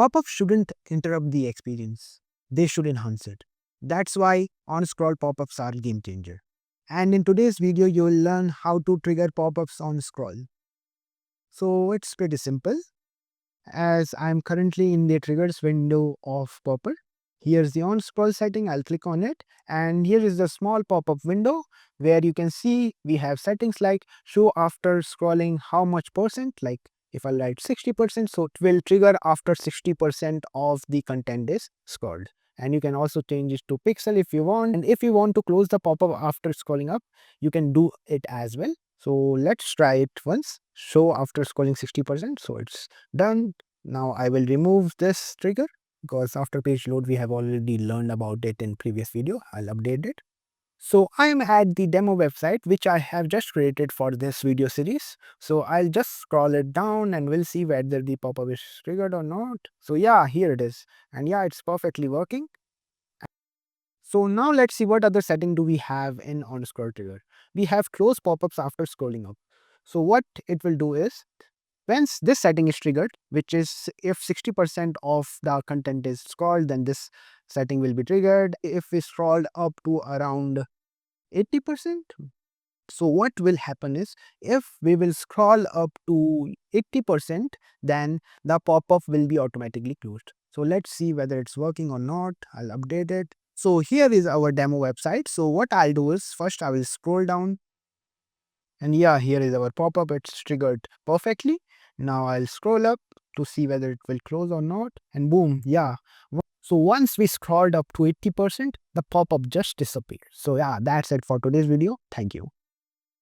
Pop-ups shouldn't interrupt the experience. They should enhance it. That's why on-scroll pop-ups are game changer. And in today's video, you'll learn how to trigger pop-ups on scroll. So it's pretty simple. As I'm currently in the triggers window of Popper, here's the on scroll setting. I'll click on it, and here is the small pop-up window where you can see we have settings like show after scrolling how much percent. Like if I write 60%, so it will trigger after 60% of the content is scrolled. And you can also change it to pixel if you want. And if you want to close the pop-up after scrolling up, you can do it as well. So let's try it once. Show after scrolling 60%. So it's done. Now I will remove this trigger because after page load we have already learned about it in previous video. I'll update it. So I am at the demo website which I have just created for this video series. So I'll just scroll it down and we'll see whether the pop-up is triggered or not. So yeah, here it is. And yeah, it's perfectly working. So now let's see what other setting do we have in on scroll trigger. We have close pop-ups after scrolling up. So what it will do is, once this setting is triggered, which is if 60% of the content is scrolled, then this setting will be triggered. If we scrolled up to around 80%, so what will happen is, if we will scroll up to 80%, then the pop-up will be automatically closed. So let's see whether it's working or not. I'll update it. So here is our demo website. So what I'll do is, first I will scroll down, and yeah, here is our pop-up. It's triggered perfectly. Now I'll scroll up to see whether it will close or not, and boom, yeah. So once we scrolled up to 80%, the pop-up just disappeared. So yeah, that's it for today's video. Thank you.